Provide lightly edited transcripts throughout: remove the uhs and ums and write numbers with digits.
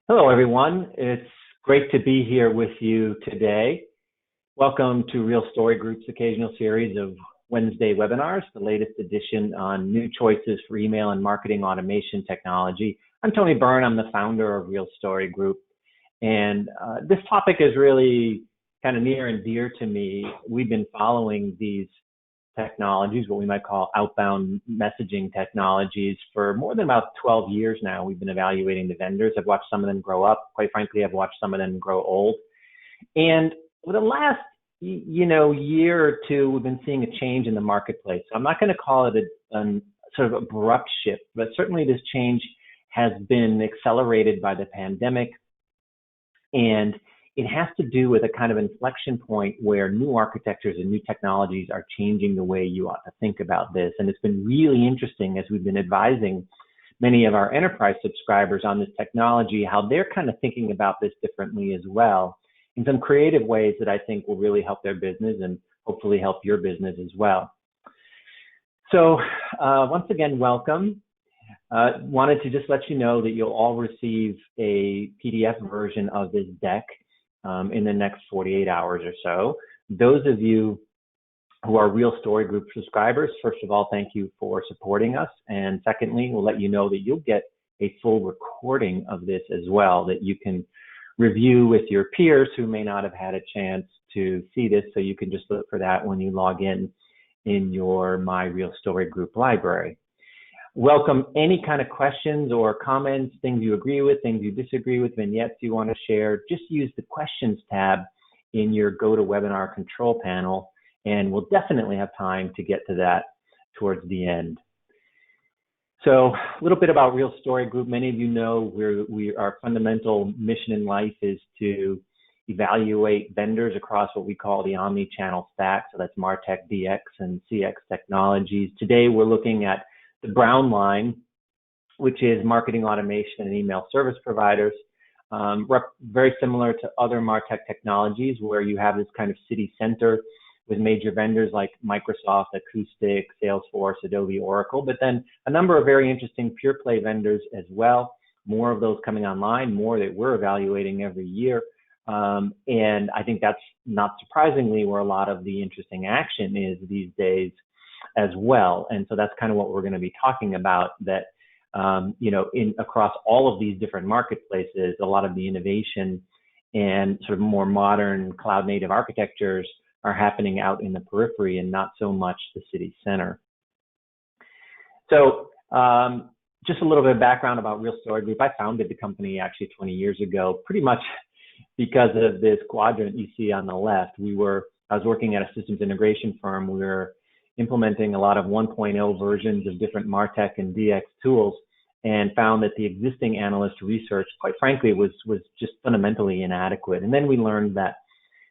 Hello, everyone. It's great to be here with you today. Welcome to Real Story Group's occasional series of Wednesday webinars, the latest edition on new choices for email and marketing automation technology. I'm Tony Byrne. I'm the founder of Real Story Group. And this topic is really kind of near and dear to me. We've been following these technologies, what we might call outbound messaging technologies, for more than about 12 years now. We've been evaluating the vendors. I've watched some of them grow up. Quite frankly, I've watched some of them grow old. And over the last, year or two, we've been seeing a change in the marketplace. So I'm not going to call it a sort of abrupt shift, but certainly this change has been accelerated by the pandemic. And it has to do with a kind of inflection point where new architectures and new technologies are changing the way you ought to think about this. And it's been really interesting as we've been advising many of our enterprise subscribers on this technology, how they're kind of thinking about this differently as well, in some creative ways that I think will really help their business and hopefully help your business as well. So once again, welcome. Wanted to just let you know that you'll all receive a PDF version of this deck in the next 48 hours or so. Those of you who are Real Story Group subscribers, first of all, thank you for supporting us. And secondly, we'll let you know that you'll get a full recording of this as well, that you can review with your peers who may not have had a chance to see this. So you can just look for that when you log in your My Real Story Group library. Welcome any kind of questions or comments, things you agree with, things you disagree with, vignettes you want to share. Just use the questions tab in your GoToWebinar control panel, and we'll definitely have time to get to that towards the end. So a little bit about Real Story Group. Many of you know our fundamental mission in life is to evaluate vendors across what we call the omni-channel stack. So that's MarTech, DX, and CX technologies. Today we're looking at the brown line, which is marketing automation and email service providers, very similar to other MarTech technologies where you have this kind of city center with major vendors like Microsoft, Acoustic, Salesforce, Adobe, Oracle, but then a number of very interesting pure play vendors as well. More of those coming online, more that we're evaluating every year. And I think that's not surprisingly where a lot of the interesting action is these days as well. And so that's kind of what we're going to be talking about, that, across all of these different marketplaces, a lot of the innovation and sort of more modern cloud native architectures are happening out in the periphery and not so much the city center. So just a little bit of background about Real Story Group. I founded the company actually 20 years ago, pretty much because of this quadrant you see on the left. I was working at a systems integration firm. We were implementing a lot of 1.0 versions of different MarTech and DX tools, and found that the existing analyst research, quite frankly, was just fundamentally inadequate. And then we learned that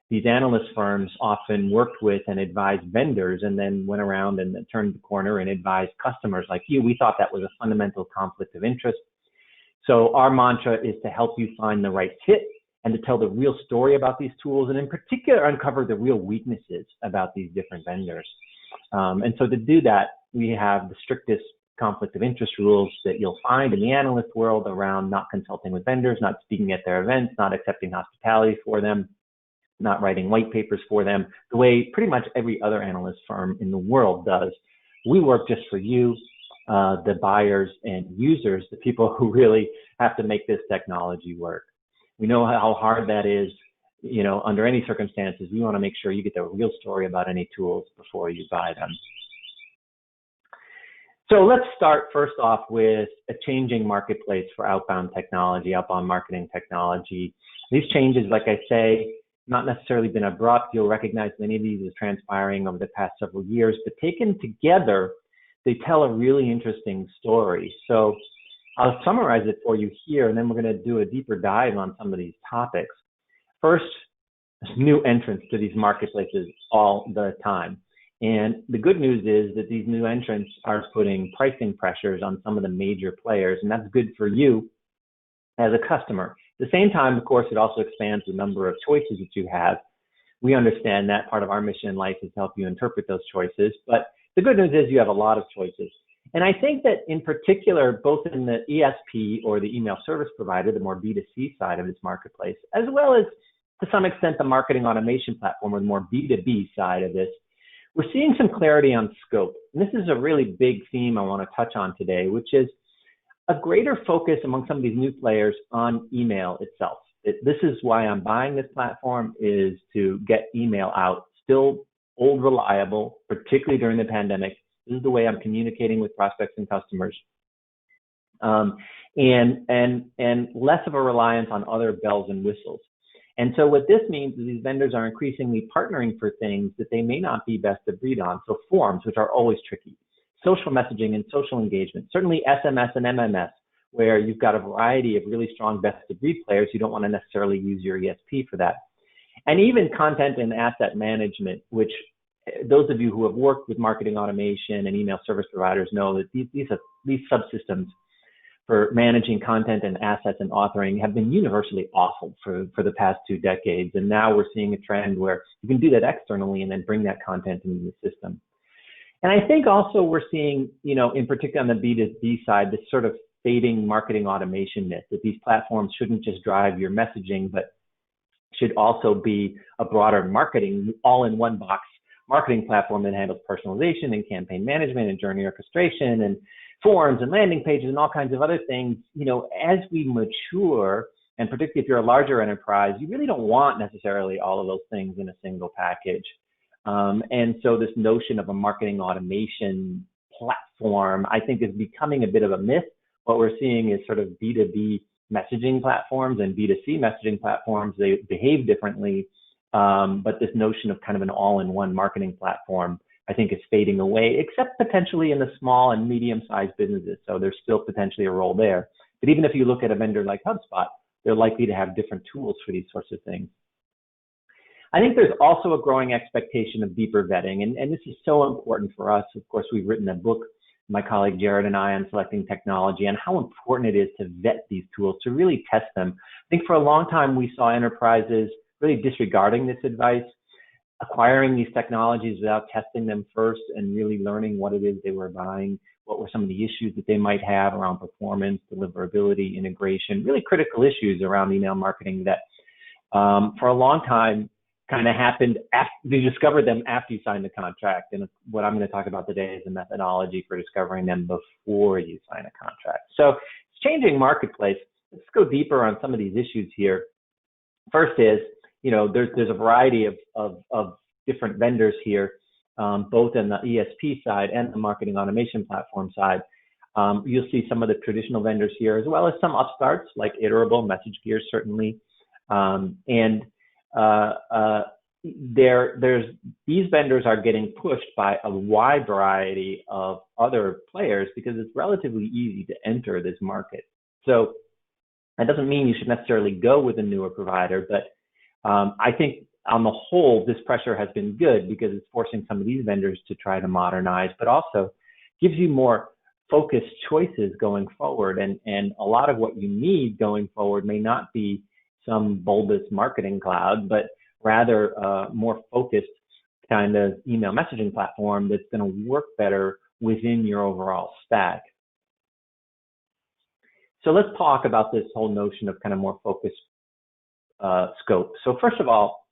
these analyst firms often worked with and advised vendors and then went around and turned the corner and advised customers like you. We thought that was a fundamental conflict of interest. So our mantra is to help you find the right fit and to tell the real story about these tools, and in particular, uncover the real weaknesses about these different vendors. And so to do that, we have the strictest conflict of interest rules that you'll find in the analyst world around not consulting with vendors, not speaking at their events, not accepting hospitality for them, not writing white papers for them, the way pretty much every other analyst firm in the world does. We work just for you, the buyers and users, the people who really have to make this technology work. We know how hard that is. Under any circumstances, we want to make sure you get the real story about any tools before you buy them. So let's start first off with a changing marketplace for outbound technology, outbound marketing technology. These changes, like I say, not necessarily been abrupt. You'll recognize many of these as transpiring over the past several years, but taken together, they tell a really interesting story. So I'll summarize it for you here, and then we're going to do a deeper dive on some of these topics. First, there's new entrants to these marketplaces all the time. And the good news is that these new entrants are putting pricing pressures on some of the major players, and that's good for you as a customer. At the same time, of course, it also expands the number of choices that you have. We understand that part of our mission in life is to help you interpret those choices, but the good news is you have a lot of choices. And I think that in particular, both in the ESP or the email service provider, the more B2C side of this marketplace, as well as to some extent the marketing automation platform or the more B2B side of this, we're seeing some clarity on scope. And this is a really big theme I want to touch on today, which is a greater focus among some of these new players on email itself. This is why I'm buying this platform, is to get email out. Still old reliable, particularly during the pandemic. This is the way I'm communicating with prospects and customers. And less of a reliance on other bells and whistles. And so what this means is these vendors are increasingly partnering for things that they may not be best of breed on. So forms, which are always tricky. Social messaging and social engagement, certainly SMS and MMS, where you've got a variety of really strong best of breed players. You don't want to necessarily use your ESP for that. And even content and asset management, which those of you who have worked with marketing automation and email service providers know that these subsystems for managing content and assets and authoring have been universally awful for the past 2 decades. And now we're seeing a trend where you can do that externally and then bring that content into the system. And I think also we're seeing, in particular on the B2B side, this sort of fading marketing automation myth that these platforms shouldn't just drive your messaging, but should also be a broader marketing, all-in-one box marketing platform that handles personalization and campaign management and journey orchestration and forms and landing pages and all kinds of other things. As we mature, and particularly if you're a larger enterprise, you really don't want necessarily all of those things in a single package. And so this notion of a marketing automation platform, I think, is becoming a bit of a myth. What we're seeing is sort of B2B messaging platforms and B2C messaging platforms. They behave differently, but this notion of kind of an all-in-one marketing platform, I think, is fading away, except potentially in the small and medium-sized businesses. So there's still potentially a role there. But even if you look at a vendor like HubSpot, they're likely to have different tools for these sorts of things. I think there's also a growing expectation of deeper vetting, and this is so important for us. Of course, we've written a book, my colleague Jared and I, on selecting technology and how important it is to vet these tools, to really test them. I think for a long time we saw enterprises really disregarding this advice, acquiring these technologies without testing them first and really learning what it is they were buying, what were some of the issues that they might have around performance, deliverability, integration, really critical issues around email marketing that for a long time kind of happened after you discovered them after you signed the contract. And what I'm going to talk about today is the methodology for discovering them before you sign a contract. So it's changing marketplace. Let's go deeper on some of these issues here. First is, there's a variety of different vendors here, both in the ESP side and the marketing automation platform side. You'll see some of the traditional vendors here, as well as some upstarts like Iterable, MessageGear, certainly. These vendors are getting pushed by a wide variety of other players because it's relatively easy to enter this market. So that doesn't mean you should necessarily go with a newer provider, but I think on the whole, this pressure has been good because it's forcing some of these vendors to try to modernize, but also gives you more focused choices going forward. And a lot of what you need going forward may not be some bulbous marketing cloud, but rather a more focused kind of email messaging platform that's going to work better within your overall stack. So let's talk about this whole notion of kind of more focused scope. So first of all,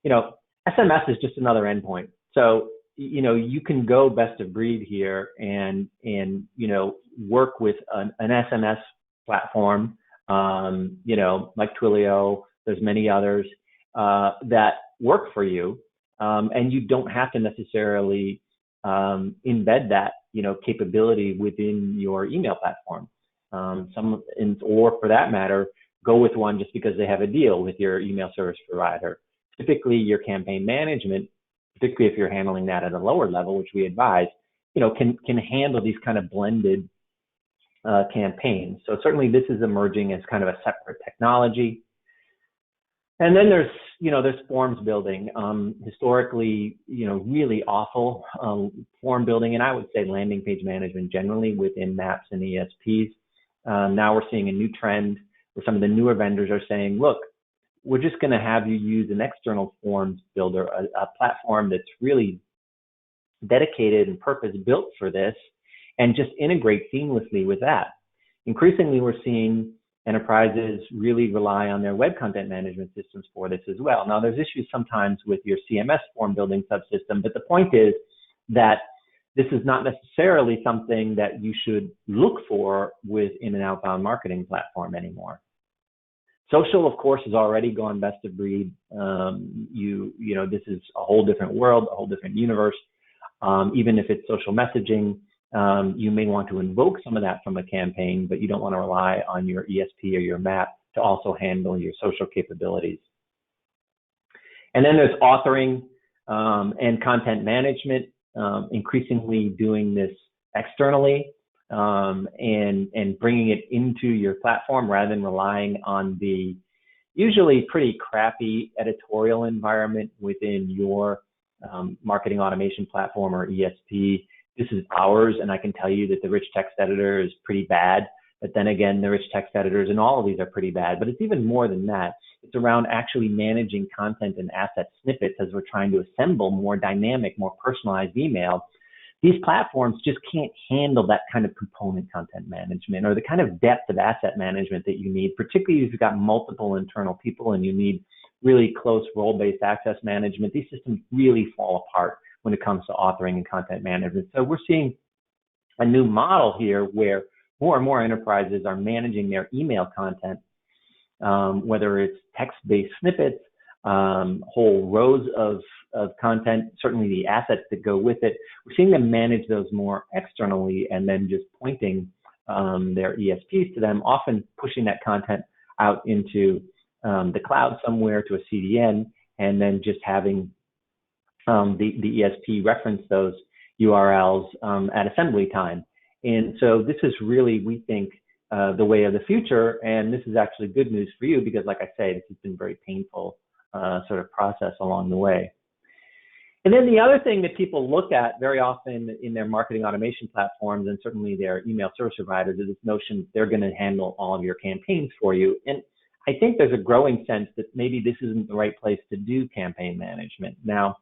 SMS is just another endpoint. So, you can go best of breed here and work with an SMS platform, like Twilio. There's many others that work for you, and you don't have to necessarily embed that, capability within your email platform. Or for that matter, go with one just because they have a deal with your email service provider. Typically, your campaign management, particularly if you're handling that at a lower level, which we advise, can handle these kind of blended campaigns. So certainly this is emerging as kind of a separate technology. And then there's forms building. Historically, really awful form building, and I would say landing page management generally within maps and ESPs. Now we're seeing a new trend where some of the newer vendors are saying, look, we're just going to have you use an external forms builder, a platform that's really dedicated and purpose built for this. and just integrate seamlessly with that. Increasingly, we're seeing enterprises really rely on their web content management systems for this as well. Now, there's issues sometimes with your CMS form building subsystem, but the point is that this is not necessarily something that you should look for within an outbound marketing platform anymore. Social, of course, has already gone best of breed. You know, this is a whole different world, a whole different universe. Even if it's social messaging, you may want to invoke some of that from a campaign, but you don't want to rely on your ESP or your map to also handle your social capabilities. And then there's authoring and content management, increasingly doing this externally and bringing it into your platform rather than relying on the usually pretty crappy editorial environment within your marketing automation platform or ESP. This is ours, and I can tell you that the rich text editor is pretty bad. But then again, the rich text editors and all of these are pretty bad. But it's even more than that. It's around actually managing content and asset snippets as we're trying to assemble more dynamic, more personalized email. These platforms just can't handle that kind of component content management or the kind of depth of asset management that you need, particularly if you've got multiple internal people and you need really close role-based access management. These systems really fall apart when it comes to authoring and content management. So we're seeing a new model here where more and more enterprises are managing their email content, whether it's text-based snippets, whole rows of content, certainly the assets that go with it. We're seeing them manage those more externally and then just pointing their ESPs to them, often pushing that content out into the cloud somewhere to a CDN, and then just having the ESP reference those URLs at assembly time. And so this is really, we think, the way of the future. And this is actually good news for you because, like I say, this has been a very painful sort of process along the way. And then the other thing that people look at very often in their marketing automation platforms and certainly their email service providers is this notion they're going to handle all of your campaigns for you. And I think there's a growing sense that maybe this isn't the right place to do campaign management. Now,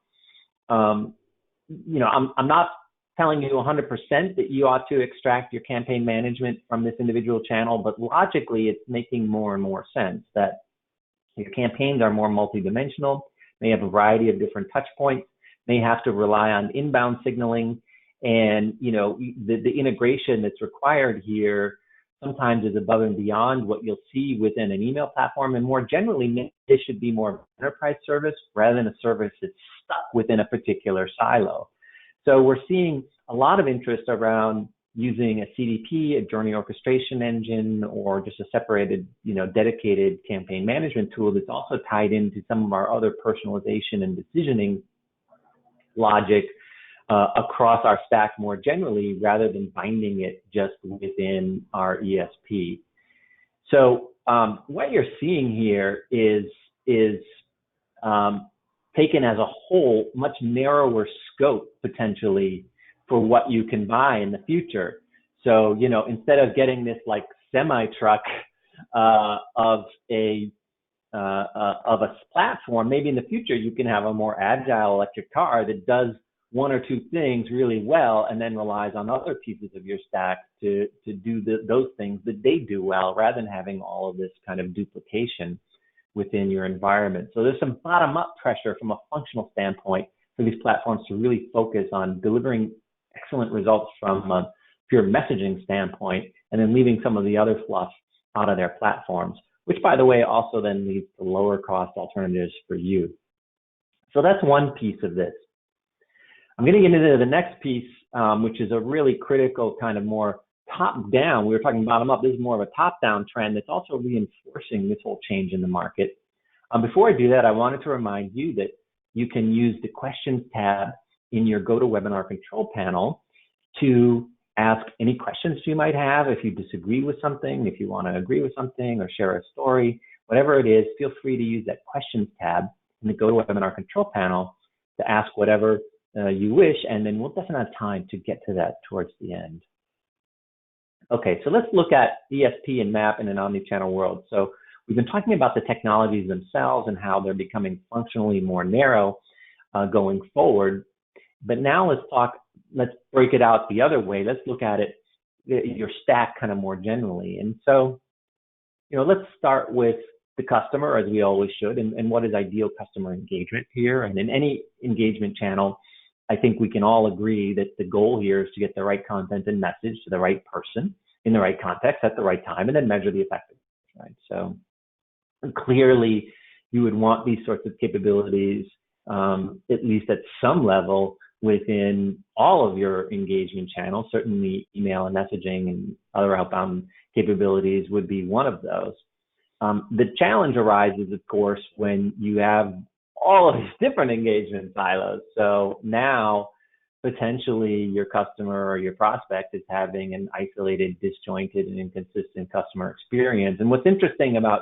you know, I'm not telling you 100% that you ought to extract your campaign management from this individual channel, but logically it's making more and more sense that your campaigns are more multidimensional, may have a variety of different touch points, may have to rely on inbound signaling, and you know, the integration that's required here sometimes is above and beyond what you'll see within an email platform. And more generally, this should be more of an enterprise service rather than a service that's stuck within a particular silo. So we're seeing a lot of interest around using a CDP, a journey orchestration engine, or just a separated, you know, dedicated campaign management tool that's also tied into some of our other personalization and decisioning logic across our stack more generally, rather than binding it just within our ESP. So what you're seeing here is taken as a whole, much narrower scope potentially for what you can buy in the future. So, you know, instead of getting this like semi-truck of a platform, maybe in the future you can have a more agile electric car that does one or two things really well and then relies on other pieces of your stack to do those things that they do well, rather than having all of this kind of duplication within your environment. So there's some bottom-up pressure from a functional standpoint for these platforms to really focus on delivering excellent results from a pure messaging standpoint, and then leaving some of the other fluff out of their platforms, which, by the way, also then leads to lower cost alternatives for you. So that's one piece of this. I'm going to get into the next piece, which is a really critical kind of more top-down. We were talking bottom-up. This is more of a top-down trend that's also reinforcing this whole change in the market. Before I do that, I wanted to remind you that you can use the Questions tab in your GoToWebinar control panel to ask any questions you might have. If you disagree with something, if you want to agree with something or share a story, whatever it is, feel free to use that Questions tab in the GoToWebinar control panel to ask whatever you wish, and then we'll definitely have time to get to that towards the end. Okay, so let's look at ESP and MAP in an omnichannel world. So we've been talking about the technologies themselves and how they're becoming functionally more narrow going forward. But now let's talk let's break it out the other way. Let's look at it, your stack kind of more generally. And so, let's start with the customer, as we always should, and what is ideal customer engagement here. And in any engagement channel, I think we can all agree that the goal here is to get the right content and message to the right person in the right context at the right time, and then measure the effectiveness, right? So clearly, you would want these sorts of capabilities, at least at some level, within all of your engagement channels. Certainly email and messaging and other outbound capabilities would be one of those. The challenge arises, of course, when you have all of these different engagement silos. So now potentially your customer or your prospect is having an isolated, disjointed, and inconsistent customer experience. And what's interesting about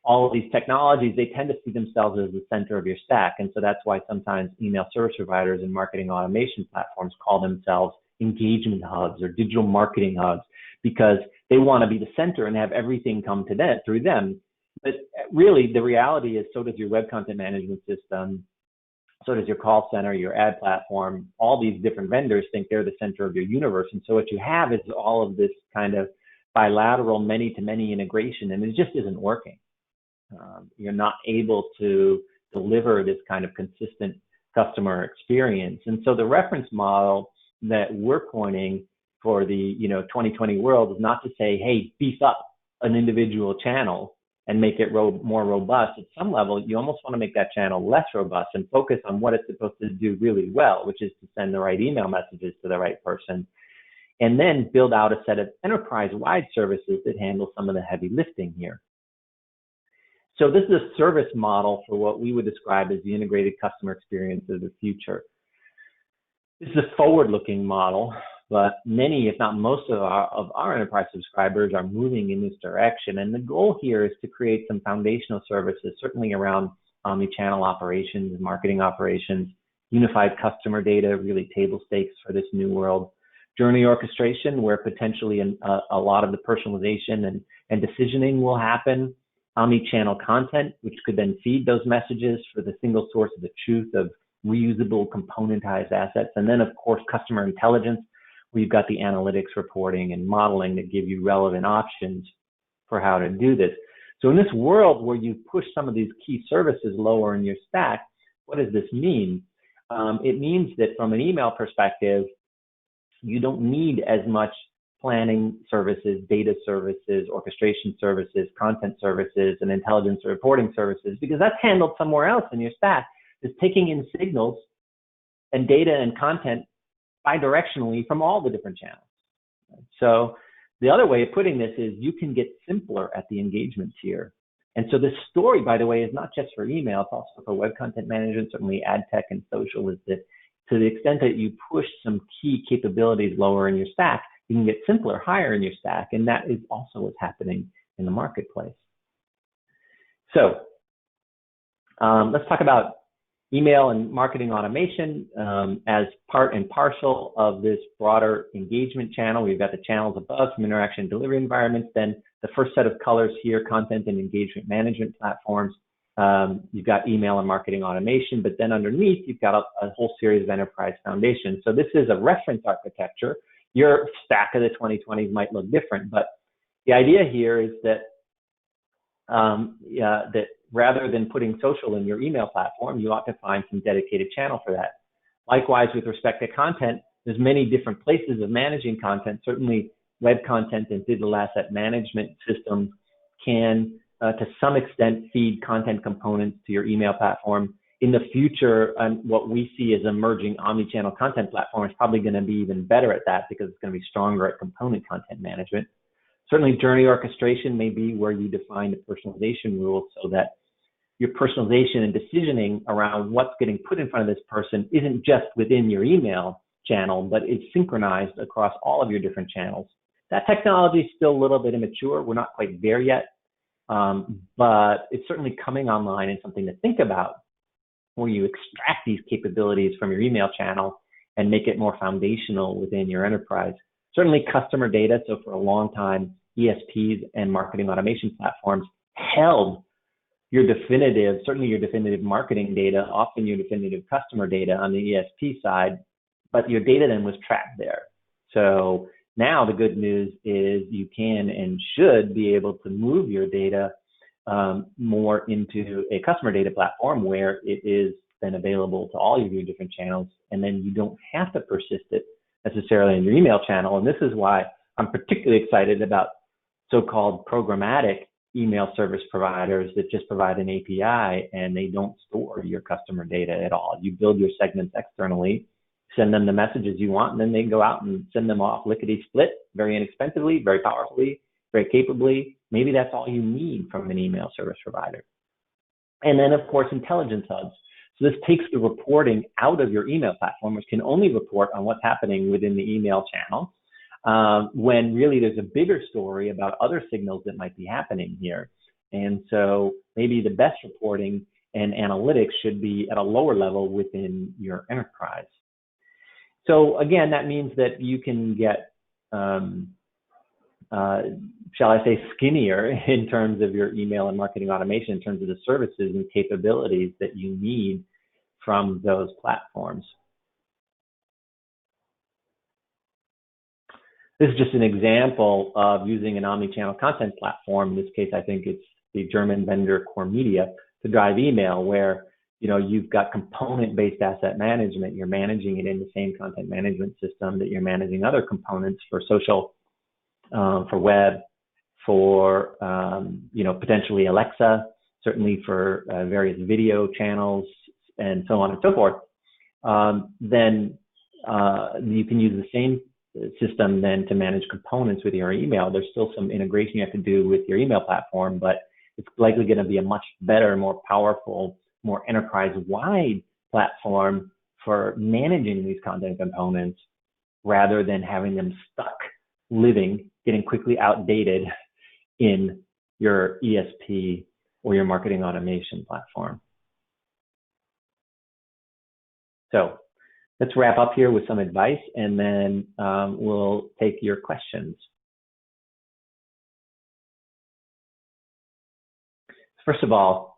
all of these technologies, they tend to see themselves as the center of your stack. And so that's why sometimes email service providers and marketing automation platforms call themselves engagement hubs or digital marketing hubs, because they want to be the center and have everything come to them through them. But really, the reality is, so does your web content management system, so does your call center, your ad platform. All these different vendors think they're the center of your universe. And so what you have is all of this kind of bilateral many-to-many integration, and it just isn't working. You're not able to deliver this kind of consistent customer experience. And so the reference model that we're pointing for the 2020 world is not to say, hey, beef up an individual channel and make it more robust. At some level, you almost want to make that channel less robust and focus on what it's supposed to do really well, which is to send the right email messages to the right person, and then build out a set of enterprise-wide services that handle some of the heavy lifting here. So this is a service model for what we would describe as the integrated customer experience of the future. This is a forward-looking model, but many, if not most of our enterprise subscribers are moving in this direction. And the goal here is to create some foundational services, certainly around omni-channel operations, marketing operations, unified customer data, really table stakes for this new world. Journey orchestration, where potentially a lot of the personalization and decisioning will happen. Omni-channel content, which could then feed those messages for the single source of the truth of reusable componentized assets. And then, of course, customer intelligence, where you've got the analytics reporting and modeling that give you relevant options for how to do this. So in this world where you push some of these key services lower in your stack, what does this mean? It means that from an email perspective, you don't need as much planning services, data services, orchestration services, content services, and intelligence reporting services, because that's handled somewhere else in your stack. It's taking in signals and data and content bidirectionally from all the different channels. So the other way of putting this is you can get simpler at the engagement tier. And so this story, by the way, is not just for email, it's also for web content management, certainly ad tech and social, is that to the extent that you push some key capabilities lower in your stack, you can get simpler higher in your stack, and that is also what's happening in the marketplace. So let's talk about email and marketing automation as part and parcel of this broader engagement channel. We've got the channels above from interaction and delivery environments. Then the first set of colors here, content and engagement management platforms. You've got email and marketing automation, but then underneath, you've got a whole series of enterprise foundations. So this is a reference architecture. Your stack of the 2020s might look different, but the idea here is that that rather than putting social in your email platform, you ought to find some dedicated channel for that. Likewise, with respect to content, there's many different places of managing content. Certainly, web content and digital asset management systems can, to some extent, feed content components to your email platform. In the future, what we see as emerging omni-channel content platform is probably going to be even better at that because it's going to be stronger at component content management. Certainly, journey orchestration may be where you define the personalization rules so that your personalization and decisioning around what's getting put in front of this person isn't just within your email channel, but it's synchronized across all of your different channels. That technology is still a little bit immature. We're not quite there yet, but it's certainly coming online and something to think about, where you extract these capabilities from your email channel and make it more foundational within your enterprise. Certainly customer data, so for a long time, ESPs and marketing automation platforms held your definitive, certainly your definitive marketing data, often your definitive customer data on the ESP side, but your data then was trapped there. So now the good news is you can and should be able to move your data more into a customer data platform where it is then available to all of your different channels, and then you don't have to persist it necessarily in your email channel. And this is why I'm particularly excited about so-called programmatic email service providers that just provide an API and they don't store your customer data at all. You build your segments externally, send them the messages you want, and then they go out and send them off lickety-split, very inexpensively, very powerfully, very capably. Maybe that's all you need from an email service provider. And then, of course, intelligence hubs. So this takes the reporting out of your email platform, which can only report on what's happening within the email channel, when really there's a bigger story about other signals that might be happening here. And so maybe the best reporting and analytics should be at a lower level within your enterprise. So again, that means that you can get, shall I say, skinnier in terms of your email and marketing automation, in terms of the services and capabilities that you need from those platforms. This is just an example of using an omni-channel content platform. In this case, I think it's the German vendor Core Media to drive email, where you've got component-based asset management. You're managing it in the same content management system that you're managing other components for social, for web, for potentially Alexa, certainly for various video channels, and so on and so forth. Then you can use the same system then to manage components with your email. There's still some integration you have to do with your email platform, but it's likely going to be a much better, more powerful, more enterprise-wide platform for managing these content components, rather than having them stuck living, getting quickly outdated in your ESP or your marketing automation platform. So let's wrap up here with some advice, and then we'll take your questions. First of all,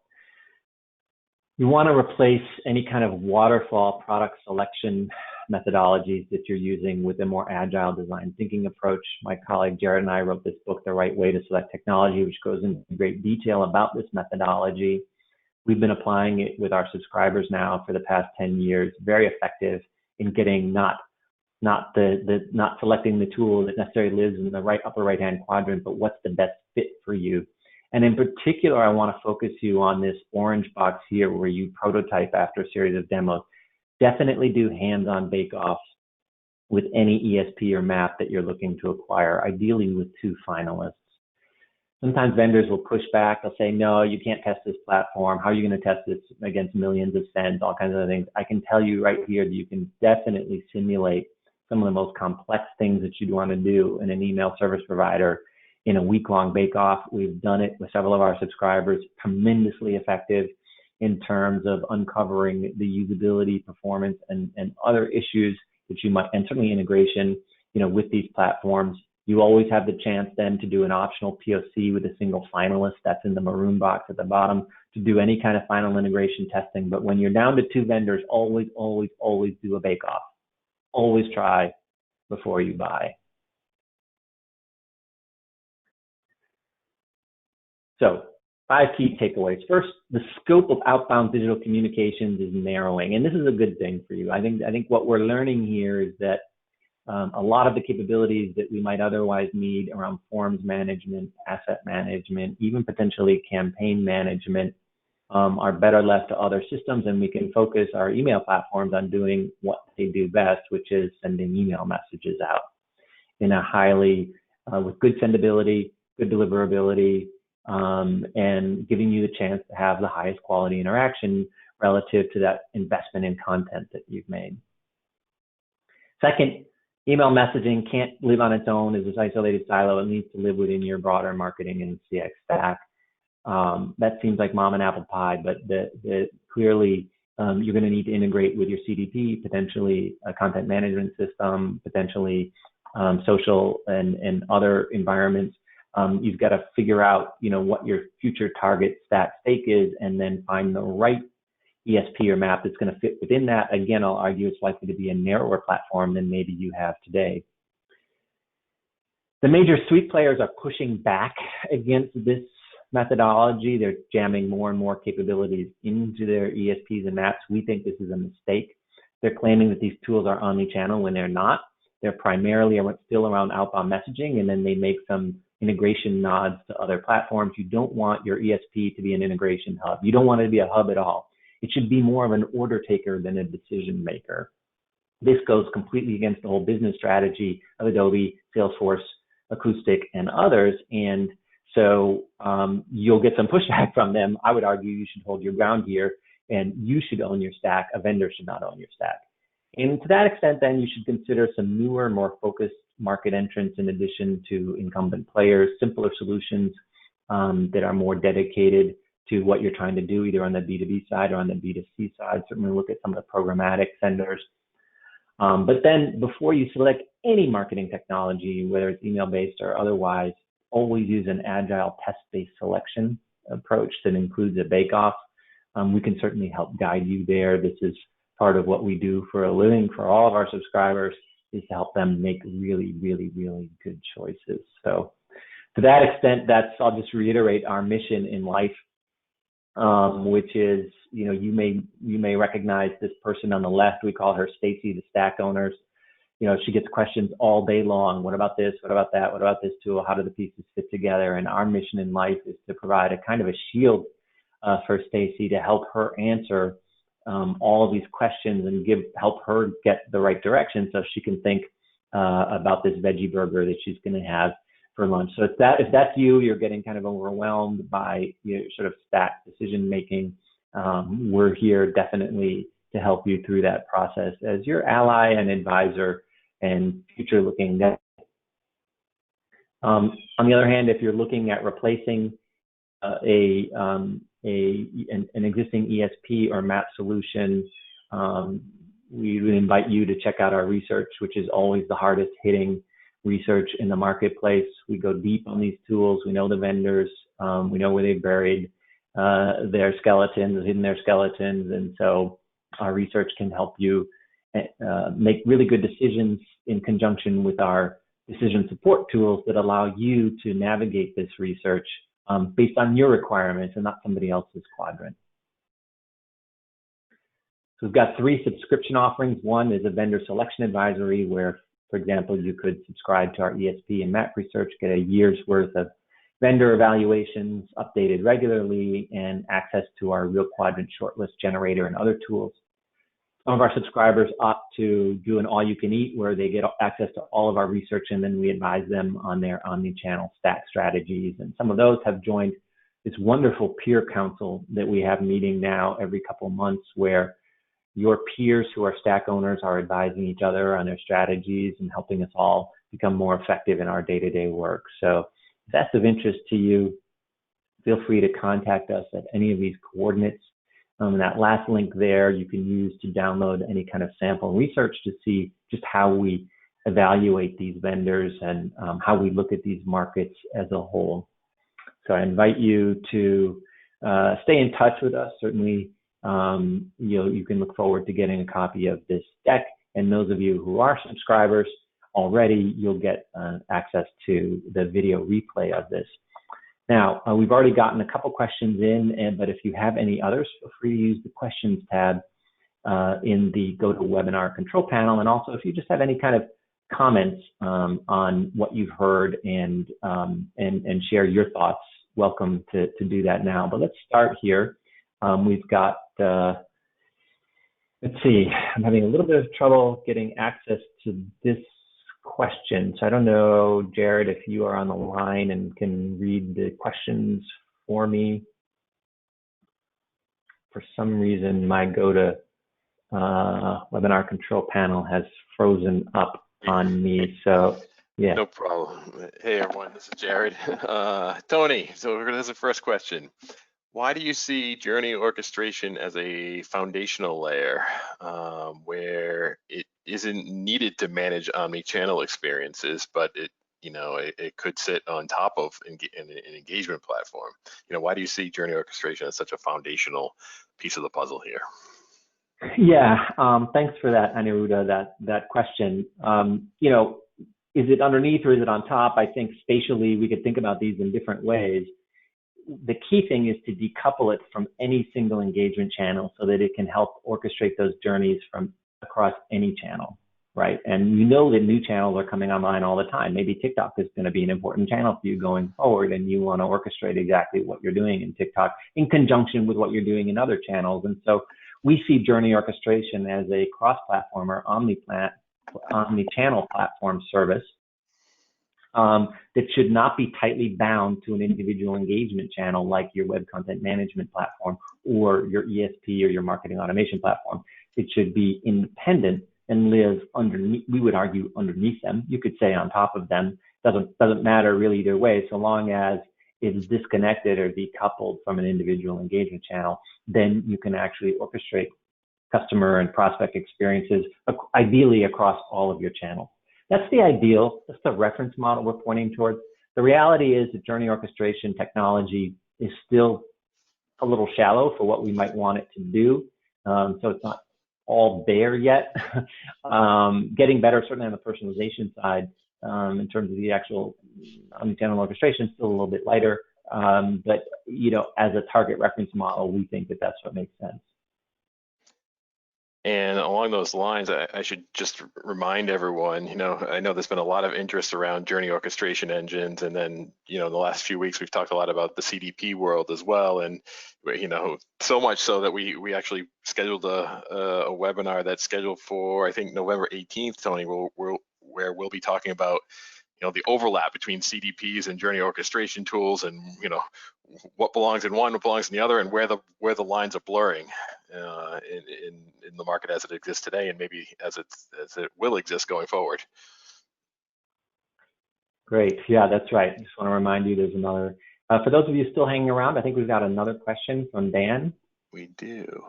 you want to replace any kind of waterfall product selection methodologies that you're using with a more agile design thinking approach. My colleague Jared and I wrote this book, The Right Way to Select Technology, which goes into great detail about this methodology. We've been applying it with our subscribers now for the past 10 years. Very effective in getting not selecting the tool that necessarily lives in the upper right-hand quadrant, but what's the best fit for you. And in particular, I want to focus you on this orange box here where you prototype after a series of demos. Definitely do hands-on bake-offs with any ESP or map that you're looking to acquire, ideally with 2 finalists. Sometimes vendors will push back. They'll say, no, you can't test this platform. How are you going to test this against millions of sends, all kinds of things. I can tell you right here that you can definitely simulate some of the most complex things that you'd want to do in an email service provider in a week-long bake-off. We've done it with several of our subscribers, tremendously effective in terms of uncovering the usability, performance, and other issues that you might, and certainly integration, with these platforms. You always have the chance then to do an optional POC with a single finalist. That's in the maroon box at the bottom, to do any kind of final integration testing. But when you're down to 2 vendors, always, always, always do a bake-off. Always try before you buy. So 5 key takeaways. First, the scope of outbound digital communications is narrowing, and this is a good thing for you. I think what we're learning here is that a lot of the capabilities that we might otherwise need around forms management, asset management, even potentially campaign management are better left to other systems, and we can focus our email platforms on doing what they do best, which is sending email messages out in a highly, with good sendability, good deliverability, and giving you the chance to have the highest quality interaction relative to that investment in content that you've made. Second, email messaging can't live on its own as this isolated silo. It needs to live within your broader marketing and CX stack. That seems like mom and apple pie, but clearly you're going to need to integrate with your CDP, potentially a content management system, potentially social and other environments. You've got to figure out, what your future target stat stake is, and then find the right ESP or map that's going to fit within that, again, I'll argue it's likely to be a narrower platform than maybe you have today. The major suite players are pushing back against this methodology. They're jamming more and more capabilities into their ESPs and maps. We think this is a mistake. They're claiming that these tools are omni-channel when they're not. They're primarily still around outbound messaging, and then they make some integration nods to other platforms. You don't want your ESP to be an integration hub. You don't want it to be a hub at all. It should be more of an order taker than a decision maker. This goes completely against the whole business strategy of Adobe, Salesforce, Acoustic, and others. And so you'll get some pushback from them. I would argue you should hold your ground here, and you should own your stack. A vendor should not own your stack. And to that extent, then you should consider some newer, more focused market entrants in addition to incumbent players, simpler solutions that are more dedicated to what you're trying to do, either on the B2B side or on the B2C side. Certainly look at some of the programmatic vendors. But then before you select any marketing technology, whether it's email-based or otherwise, always use an agile test-based selection approach that includes a bake-off. We can certainly help guide you there. This is part of what we do for a living for all of our subscribers, is to help them make really, really, really good choices. So to that extent, I'll just reiterate our mission in life, which is, you may recognize this person on the left. We call her Stacy, the stack owners. She gets questions all day long. What about this? What about that? What about this tool? How do the pieces fit together? And our mission in life is to provide a kind of a shield for Stacy to help her answer all of these questions and help her get the right direction so she can think about this veggie burger that she's going to have for lunch. So if that's you, you're getting kind of overwhelmed by sort of stack decision making, we're here definitely to help you through that process as your ally and advisor and future looking. On the other hand, if you're looking at replacing an existing ESP or map solution, we would invite you to check out our research, which is always the hardest hitting research in the marketplace. We go deep on these tools. We know the vendors. We know where they've buried their skeletons, hidden their skeletons. And so our research can help you make really good decisions in conjunction with our decision support tools that allow you to navigate this research based on your requirements and not somebody else's quadrant. So we've got 3 subscription offerings. One is a vendor selection advisory where, for example, you could subscribe to our ESP and map research, get a year's worth of vendor evaluations updated regularly, and access to our real quadrant shortlist generator and other tools. Some of our subscribers opt to do an all-you-can-eat where they get access to all of our research, and then we advise them on their omni-channel stack strategies. And some of those have joined this wonderful peer council that we have meeting now every couple of months, where your peers who are stack owners are advising each other on their strategies and helping us all become more effective in our day-to-day work. So if that's of interest to you, feel free to contact us at any of these coordinates. And that last link there you can use to download any kind of sample research to see just how we evaluate these vendors and how we look at these markets as a whole. So I invite you to stay in touch with us. Certainly, you can look forward to getting a copy of this deck. And those of you who are subscribers already, you'll get access to the video replay of this. Now, we've already gotten a couple questions in, but if you have any others, feel free to use the questions tab in the GoToWebinar control panel. And also, if you just have any kind of comments on what you've heard and share your thoughts, welcome to do that now. But let's start here. We've got, let's see, I'm having a little bit of trouble getting access to this question. So I don't know, Jared, if you are on the line and can read the questions for me. For some reason, my GoToWebinar control panel has frozen up on me. So yeah. No problem. Hey everyone, this is Jared. Tony, so here's the first question. Why do you see Journey orchestration as a foundational layer where it isn't needed to manage omni-channel experiences, but it it could sit on top of an engagement platform. Why do you see journey orchestration as such a foundational piece of the puzzle here? Yeah, thanks for that, Aniruddha, that question. Is it underneath or is it on top? I think spatially we could think about these in different ways. The key thing is to decouple it from any single engagement channel so that it can help orchestrate those journeys from across any channel, right? And that new channels are coming online all the time. Maybe TikTok is going to be an important channel for you going forward, and you want to orchestrate exactly what you're doing in TikTok in conjunction with what you're doing in other channels. And so we see journey orchestration as a cross-platform or omni-channel platform service that should not be tightly bound to an individual engagement channel like your web content management platform or your ESP or your marketing automation platform. It should be independent and live underneath, we would argue, underneath them. You could say on top of them. Doesn't matter really either way, so long as it's disconnected or decoupled from an individual engagement channel, then you can actually orchestrate customer and prospect experiences, ideally across all of your channels. That's the ideal, that's the reference model we're pointing towards. The reality is that journey orchestration technology is still a little shallow for what we might want it to do. So it's not all there yet. Getting better, certainly on the personalization side, in terms of the actual omnichannel orchestration, still a little bit lighter. But as a target reference model, we think that that's what makes sense. And along those lines, I should just remind everyone, I know there's been a lot of interest around journey orchestration engines. And then, in the last few weeks, we've talked a lot about the CDP world as well. And, so much so that we actually scheduled a webinar that's scheduled for, I think, November 18th, Tony, where we'll be talking about the overlap between CDPs and journey orchestration tools, and what belongs in one, what belongs in the other, and where the lines are blurring in the market as it exists today, and maybe as it will exist going forward. Great. Yeah, that's right. I just want to remind you there's another. For those of you still hanging around, I think we've got another question from Dan. We do.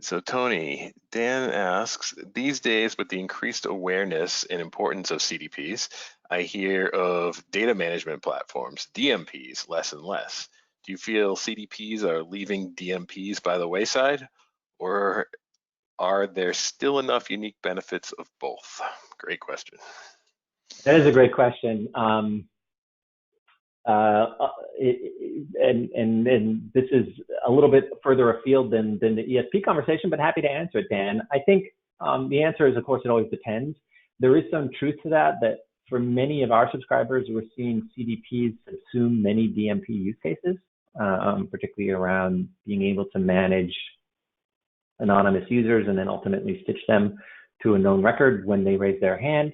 So Tony, Dan asks, these days with the increased awareness and importance of CDPs, I hear of data management platforms, DMPs, less and less. Do you feel CDPs are leaving DMPs by the wayside, or are there still enough unique benefits of both? Great question. That is a great question. And this is a little bit further afield than the ESP conversation, but happy to answer it, Dan. I think the answer is, of course, it always depends. There is some truth to that for many of our subscribers, we're seeing CDPs assume many DMP use cases, particularly around being able to manage anonymous users and then ultimately stitch them to a known record when they raise their hand.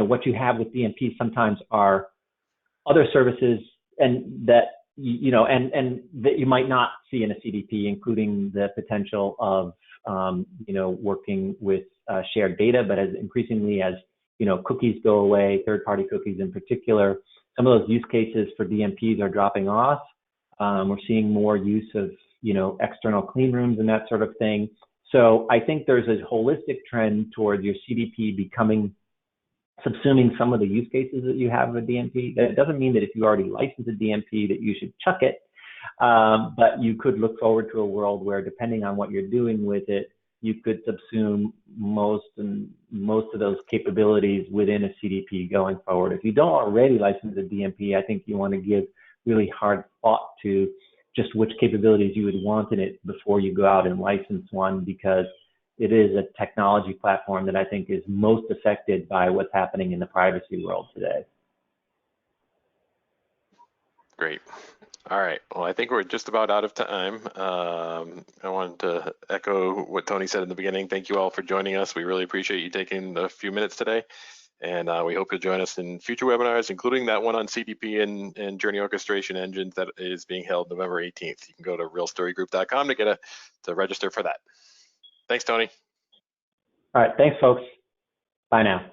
What you have with DMPs sometimes are other services and that that you might not see in a CDP, including the potential of working with shared data, but increasingly as cookies go away, third-party cookies in particular, some of those use cases for DMPs are dropping off. We're seeing more use of external clean rooms and that sort of thing. So I think there's a holistic trend toward your CDP subsuming some of the use cases that you have with DMP. That doesn't mean that if you already license a DMP that you should chuck it, but you could look forward to a world where, depending on what you're doing with it, you could subsume most of those capabilities within a CDP going forward. If you don't already license a DMP, I think you want to give really hard thought to just which capabilities you would want in it before you go out and license one, because it is a technology platform that I think is most affected by what's happening in the privacy world today. Great. All right. Well, I think we're just about out of time. I wanted to echo what Tony said in the beginning. Thank you all for joining us. We really appreciate you taking a few minutes today. And we hope you'll join us in future webinars, including that one on CDP and journey orchestration engines that is being held November 18th. You can go to realstorygroup.com to register for that. Thanks, Tony. All right. Thanks, folks. Bye now.